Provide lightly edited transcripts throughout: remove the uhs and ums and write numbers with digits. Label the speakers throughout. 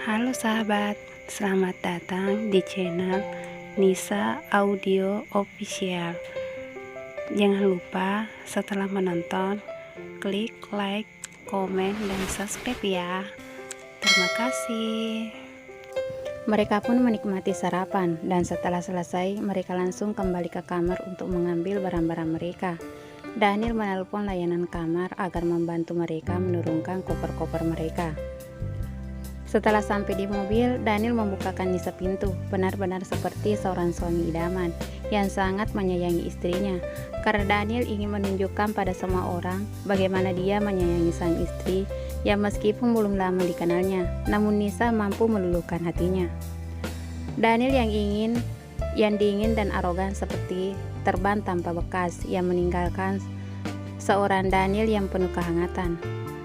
Speaker 1: Halo sahabat, selamat datang di channel Nisa Audio Official. Jangan lupa setelah menonton, klik like, komen, dan subscribe ya. Terima kasih. Mereka pun menikmati sarapan dan setelah selesai mereka langsung kembali ke kamar untuk mengambil barang-barang mereka. Daniel menelpon layanan kamar agar membantu mereka menurunkan koper-koper mereka. Setelah sampai di mobil, Daniel membukakan Nisa pintu, benar-benar seperti seorang suami idaman yang sangat menyayangi istrinya. Karena Daniel ingin menunjukkan pada semua orang bagaimana dia menyayangi sang istri yang meskipun belum lama dikenalnya, namun Nisa mampu meluluhkan hatinya. Daniel yang dingin dan arogan seperti terbang tanpa bekas yang meninggalkan seorang Daniel yang penuh kehangatan.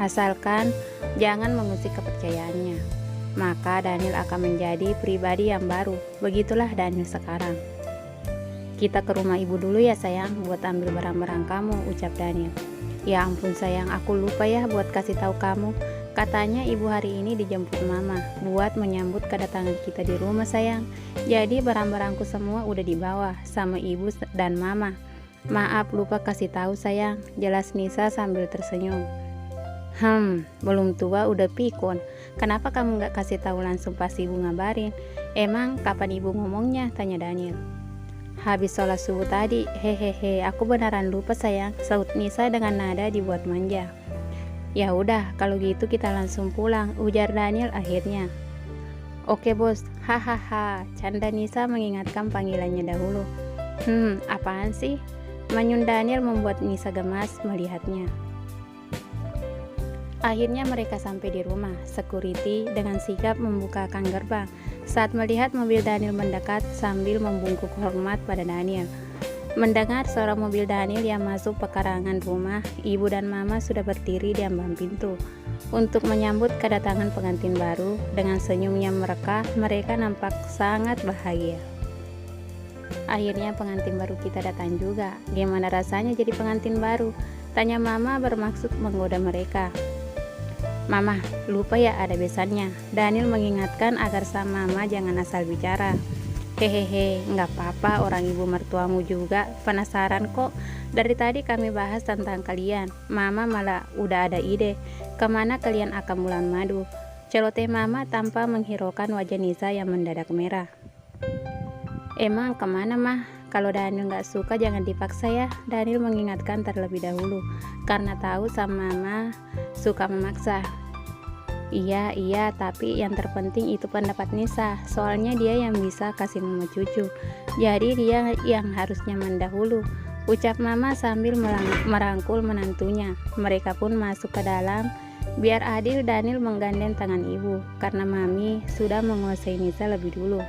Speaker 1: Asalkan jangan mengusik kepercayaannya, maka Daniel akan menjadi pribadi yang baru. Begitulah Daniel sekarang. Kita ke rumah ibu dulu ya sayang, buat ambil barang-barang kamu, ucap Daniel. Ya ampun sayang, aku lupa ya buat kasih tahu kamu. Katanya ibu hari ini dijemput mama buat menyambut kedatangan kita di rumah sayang. Jadi barang-barangku semua udah dibawa sama ibu dan mama. Maaf lupa kasih tahu sayang, jelas Nisa sambil tersenyum. Belum tua udah pikun. Kenapa kamu gak kasih tahu langsung pas ibu ngabarin? Emang kapan ibu ngomongnya? Tanya Daniel. Habis sholat subuh tadi. Hehehe, aku beneran lupa sayang, saut Nisa dengan nada dibuat manja. Ya udah, kalau gitu kita langsung pulang, ujar Daniel akhirnya. Oke bos, hahaha, canda Nisa mengingatkan panggilannya dahulu. Apaan sih? Manyun Daniel membuat Nisa gemas melihatnya. Akhirnya mereka sampai di rumah. Security dengan sigap membukakan gerbang saat melihat mobil Daniel mendekat sambil membungkuk hormat pada Daniel. Mendengar suara mobil Daniel yang masuk pekarangan rumah, ibu dan mama sudah berdiri di ambang pintu untuk menyambut kedatangan pengantin baru. Dengan senyumnya mereka nampak sangat bahagia. Akhirnya pengantin baru kita datang juga. Gimana rasanya jadi pengantin baru? Tanya mama bermaksud menggoda mereka. Mama, lupa ya ada besannya. Daniel mengingatkan agar sang mama jangan asal bicara. Hehehe, nggak apa-apa, orang ibu mertuamu juga penasaran kok. Dari tadi kami bahas tentang kalian. Mama malah udah ada ide kemana kalian akan bulan madu. Celoteh mama tanpa menghiraukan wajah Nisa yang mendadak merah. Emang kemana mah? Kalau Daniel nggak suka jangan dipaksa ya. Daniel mengingatkan terlebih dahulu karena tahu sama mama suka memaksa. Iya, tapi yang terpenting itu pendapat Nisa. Soalnya dia yang bisa kasih mama cucu. Jadi dia yang harusnya mendahulu, ucap mama sambil merangkul menantunya. Mereka pun masuk ke dalam. Biar adil, Daniel menggandeng tangan ibu karena mami sudah menguasai Nisa lebih dulu.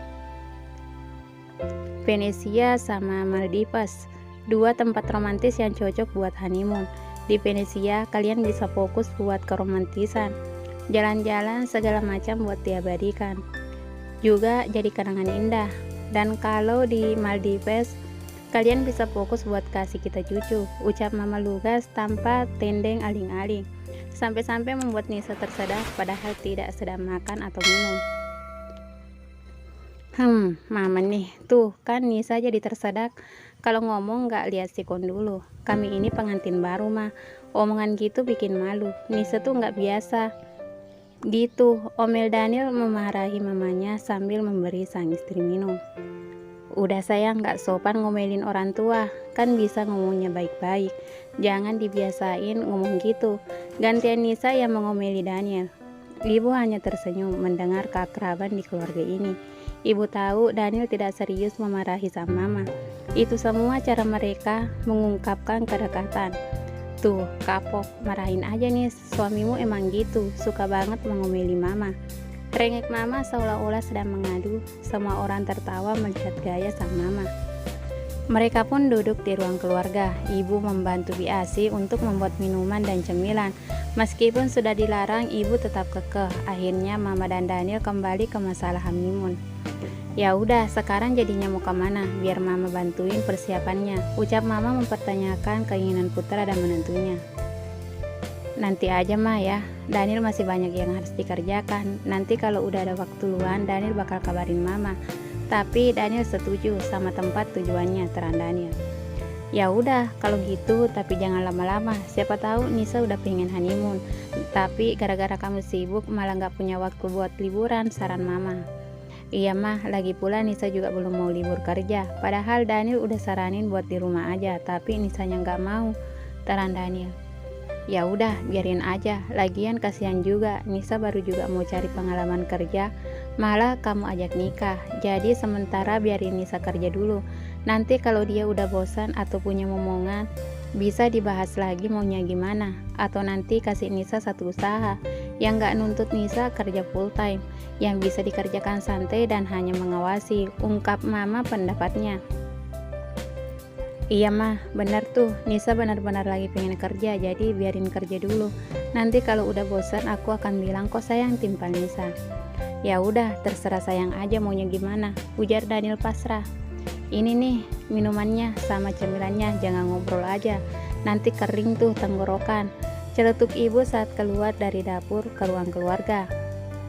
Speaker 1: Venesia sama Maldives, dua tempat romantis yang cocok buat honeymoon. Di Venesia kalian bisa fokus buat keromantisan, jalan-jalan segala macam buat diabadikan, juga jadi kenangan indah. Dan kalau di Maldives kalian bisa fokus buat kasih kita cucu, ucap mama lugas tanpa tendeng aling-aling, sampai-sampai membuat Nisa tersedak padahal tidak sedang makan atau minum. Mama nih, tuh kan Nisa jadi tersedak. Kalau ngomong gak lihat sikon dulu. Kami ini pengantin baru mah, omongan gitu bikin malu. Nisa tuh gak biasa gitu, omel Daniel memarahi mamanya sambil memberi sang istri minum. Udah sayang, gak sopan ngomelin orang tua, kan bisa ngomongnya baik-baik. Jangan dibiasain ngomong gitu. Gantian Nisa yang mengomeli Daniel. Ibu hanya tersenyum mendengar keakraban di keluarga ini. Ibu tahu Daniel tidak serius memarahi sang mama. Itu semua cara mereka mengungkapkan kedekatan. Tuh, kapok, marahin aja nih, suamimu emang gitu, suka banget mengomeli mama. Rengek mama seolah-olah sedang mengadu. Semua orang tertawa melihat gaya sang mama. Mereka pun duduk di ruang keluarga. Ibu membantu Biasi untuk membuat minuman dan cemilan. Meskipun sudah dilarang, ibu tetap kekeh. Akhirnya mama dan Daniel kembali ke masalah honeymoon. Ya udah, sekarang jadinya mau kemana? Biar mama bantuin persiapannya, ucap mama mempertanyakan keinginan putra dan menantunya.
Speaker 2: Nanti aja mah ya, Daniel masih banyak yang harus dikerjakan. Nanti kalau udah ada waktu luang, Daniel bakal kabarin mama. Tapi Daniel setuju sama tempat tujuannya, terang Daniel. Ya udah kalau gitu, tapi jangan lama-lama. Siapa tahu Nisa udah pengen honeymoon, tapi gara-gara kamu sibuk malah nggak punya waktu buat liburan, saran mama. Iya mah, lagi pula Nisa juga belum mau libur kerja. Padahal Daniel udah saranin buat di rumah aja, tapi Nisanya nggak mau, terang Daniel. Ya udah biarin aja, lagian kasihan juga, Nisa baru juga mau cari pengalaman kerja, malah kamu ajak nikah. Jadi sementara biarin Nisa kerja dulu. Nanti kalau dia udah bosan atau punya momongan, bisa dibahas lagi maunya gimana. Atau nanti kasih Nisa satu usaha yang gak nuntut Nisa kerja full time, yang bisa dikerjakan santai dan hanya mengawasi, ungkap mama pendapatnya. Iya mah, bener tuh, Nisa benar-benar lagi pengen kerja, jadi biarin kerja dulu. Nanti kalau udah bosan aku akan bilang kok sayang, timpal Nisa. Ya udah, terserah sayang aja maunya gimana, ujar Daniel pasrah. Ini nih minumannya sama cemilannya, jangan ngobrol aja, nanti kering tuh tenggorokan, celetuk ibu saat keluar dari dapur ke ruang keluarga.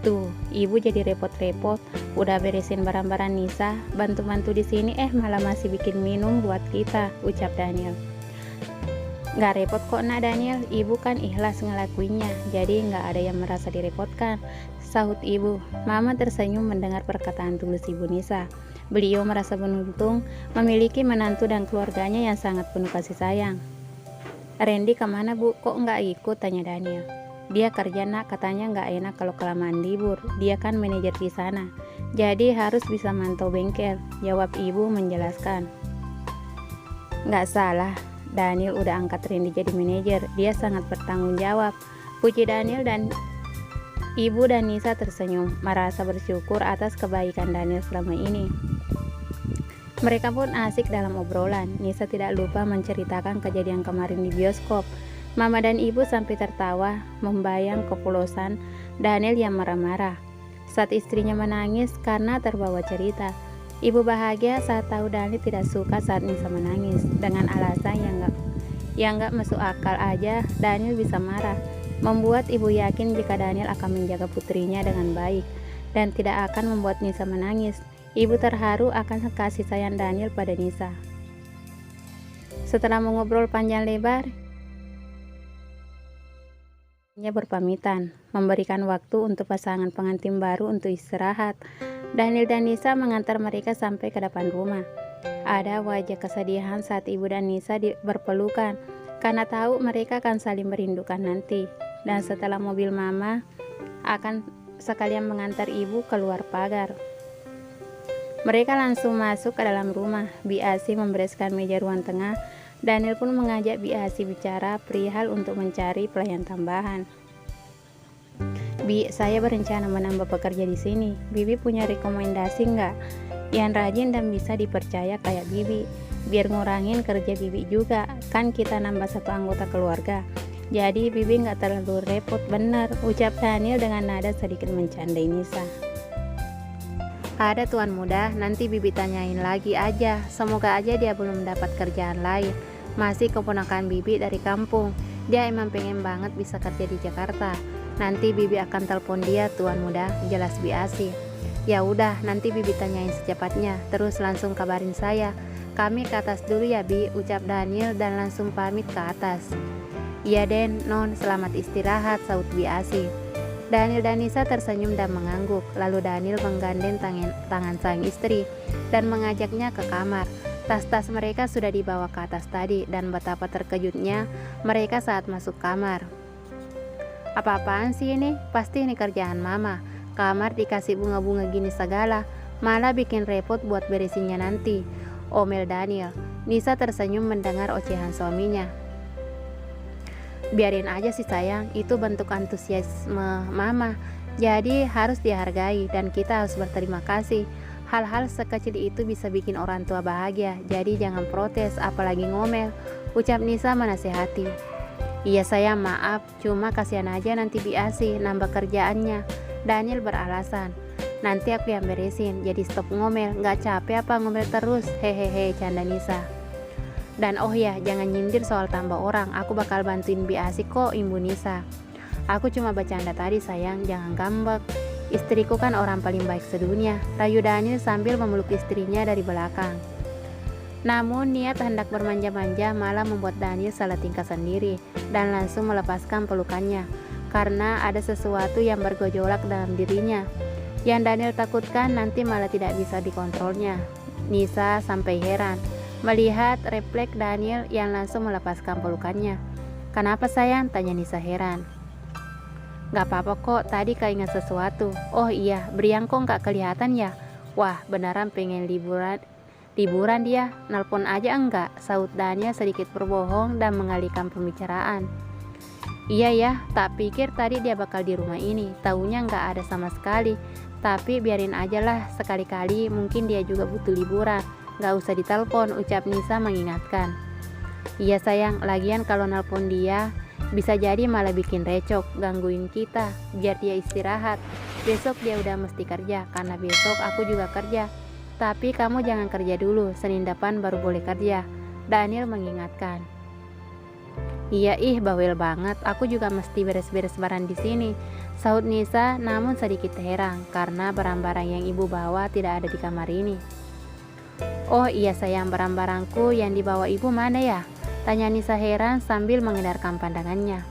Speaker 2: Tuh, ibu jadi repot-repot, udah beresin barang-barang Nisa, bantu-bantu di sini malah masih bikin minum buat kita, ucap Daniel. Gak repot kok nak Daniel, ibu kan ikhlas ngelakuinnya, jadi gak ada yang merasa direpotkan, sahut ibu. Mama tersenyum mendengar perkataan tulus ibu Nisa. Beliau merasa beruntung memiliki menantu dan keluarganya yang sangat penuh kasih sayang. Randy kemana bu, kok gak ikut, tanya Daniel. Dia kerja nak, katanya nggak enak kalau kelamaan libur. Dia kan manajer di sana, jadi harus bisa mantau bengkel, jawab ibu menjelaskan. Nggak salah, Daniel udah angkat Randy jadi manajer. Dia sangat bertanggung jawab, puji Daniel, dan ibu dan Nisa tersenyum, merasa bersyukur atas kebaikan Daniel selama ini. Mereka pun asik dalam obrolan. Nisa tidak lupa menceritakan kejadian kemarin di bioskop. Mama dan ibu sampai tertawa membayang kepolosan Daniel yang marah-marah saat istrinya menangis karena terbawa cerita. Ibu bahagia saat tahu Daniel tidak suka saat Nisa menangis. Dengan alasan yang gak masuk akal aja, Daniel bisa marah, membuat ibu yakin jika Daniel akan menjaga putrinya dengan baik dan tidak akan membuat Nisa menangis. Ibu terharu akan kasih sayang Daniel pada Nisa. Setelah mengobrol panjang lebar, ia berpamitan, memberikan waktu untuk pasangan pengantin baru untuk istirahat. Daniel dan Nisa mengantar mereka sampai ke depan rumah. Ada wajah kesedihan saat ibu dan Nisa berpelukan, karena tahu mereka akan saling merindukan nanti. Dan setelah mobil mama akan sekalian mengantar ibu keluar pagar. Mereka langsung masuk ke dalam rumah. Bi Asi membereskan meja ruang tengah. Daniel pun mengajak Bi Asi bicara perihal untuk mencari pelayan tambahan. Bi, saya berencana menambah pekerja di sini. Bibi punya rekomendasi nggak? Yang rajin dan bisa dipercaya kayak Bibi. Biar ngurangin kerja Bibi juga. Kan kita nambah satu anggota keluarga. Jadi Bibi nggak terlalu repot, bener, ucap Daniel dengan nada sedikit mencandai Nisa. Ada tuan muda, nanti Bibi tanyain lagi aja. Semoga aja dia belum dapat kerjaan lain. Masih keponakan Bibi dari kampung. Dia emang pengen banget bisa kerja di Jakarta. Nanti Bibi akan telepon dia tuan muda, jelas Bi Asi. Ya udah, nanti Bibi tanyain secepatnya, terus langsung kabarin saya. Kami ke atas dulu ya Bi, ucap Daniel dan langsung pamit ke atas. Iya Den, non, selamat istirahat, sahut Bi Asi. Daniel dan Nisa tersenyum dan mengangguk. Lalu Daniel menggandeng tangan sang istri dan mengajaknya ke kamar. Tas-tas mereka sudah dibawa ke atas tadi, dan betapa terkejutnya mereka saat masuk kamar. Apa-apaan sih ini? Pasti ini kerjaan mama. Kamar dikasih bunga-bunga gini segala, malah bikin repot buat beresinnya nanti, omel Daniel. Nisa tersenyum mendengar ocehan suaminya. Biarin aja sih sayang, itu bentuk antusiasme mama, jadi harus dihargai dan kita harus berterima kasih. Hal-hal sekecil itu bisa bikin orang tua bahagia, jadi jangan protes apalagi ngomel, ucap Nisa menasehati. Iya sayang, maaf, cuma kasihan aja nanti Bi Asi nambah kerjaannya, Daniel beralasan. Nanti aku yang beresin, jadi stop ngomel, gak capek apa ngomel terus, hehehe, canda Nisa. Dan oh ya, jangan nyindir soal tambah orang, aku bakal bantuin Bi Asik kok, Ibu Nisa. Aku cuma bercanda tadi sayang, jangan ngambek. Istriku kan orang paling baik sedunia, rayu Daniel sambil memeluk istrinya dari belakang. Namun niat hendak bermanja-manja malah membuat Daniel salah tingkah sendiri dan langsung melepaskan pelukannya karena ada sesuatu yang bergejolak dalam dirinya. Yang Daniel takutkan nanti malah tidak bisa dikontrolnya. Nisa sampai heran melihat refleks Daniel yang langsung melepaskan pelukannya. "Kenapa sayang?" tanya Nisa heran. "Gak apa-apa kok, tadi keinget sesuatu." "Oh iya, Brian kok gak kelihatan ya?" "Wah, beneran pengen liburan dia, nelpon aja enggak?" saut Daniel sedikit berbohong dan mengalihkan pembicaraan. "Iya ya, tak pikir tadi dia bakal di rumah ini, taunya gak ada sama sekali. Tapi biarin aja lah, sekali-kali mungkin dia juga butuh liburan. Gak usah ditelepon," ucap Nisa mengingatkan. "Iya sayang, lagian kalau nelpon dia bisa jadi malah bikin recok, gangguin kita, biar dia istirahat. Besok dia udah mesti kerja, karena besok aku juga kerja. Tapi kamu jangan kerja dulu, Senin depan baru boleh kerja," Daniel mengingatkan. "Iya bawel banget, aku juga mesti beres-beres barang di sini," saut Nisa namun sedikit heran karena barang-barang yang ibu bawa tidak ada di kamar ini. "Oh iya sayang, barang-barangku yang dibawa ibu mana ya?" tanya Nisa heran sambil mengedarkan pandangannya.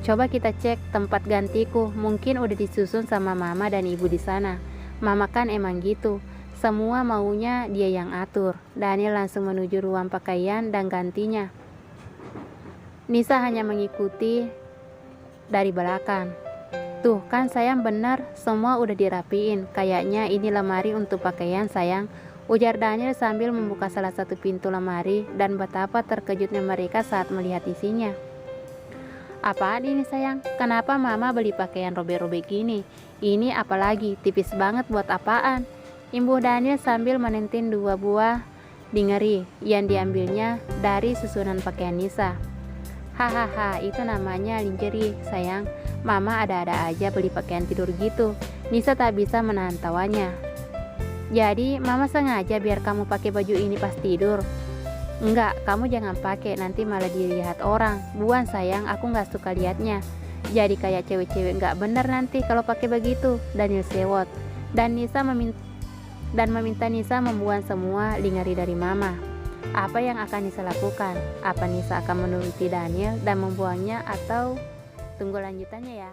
Speaker 2: "Coba kita cek tempat gantiku, mungkin udah disusun sama mama dan ibu di sana. Mama kan emang gitu, semua maunya dia yang atur." Daniel langsung menuju ruang pakaian dan gantinya. Nisa hanya mengikuti dari belakang. "Tuh kan sayang, benar, semua udah dirapiin. Kayaknya ini lemari untuk pakaian sayang," ujar Daniel sambil membuka salah satu pintu lemari dan betapa terkejutnya mereka saat melihat isinya. "Apaan ini sayang? Kenapa mama beli pakaian robek-robek gini? Ini apalagi, tipis banget buat apaan?" imbuh Daniel sambil menentin 2 buah lingerie yang diambilnya dari susunan pakaian Nisa. "Hahaha, itu namanya lingerie sayang. Mama ada-ada aja beli pakaian tidur gitu." Nisa tak bisa menahan tawanya. "Jadi mama sengaja biar kamu pakai baju ini pas tidur?" "Enggak, kamu jangan pakai, nanti malah dilihat orang. Buan sayang, aku gak suka liatnya. Jadi kayak cewek-cewek gak bener nanti kalau pakai begitu," Daniel sewot. Dan meminta Nisa membuang semua lingerie dari mama. Apa yang akan Nisa lakukan? Apa Nisa akan menuruti Daniel dan membuangnya atau tunggu lanjutannya ya?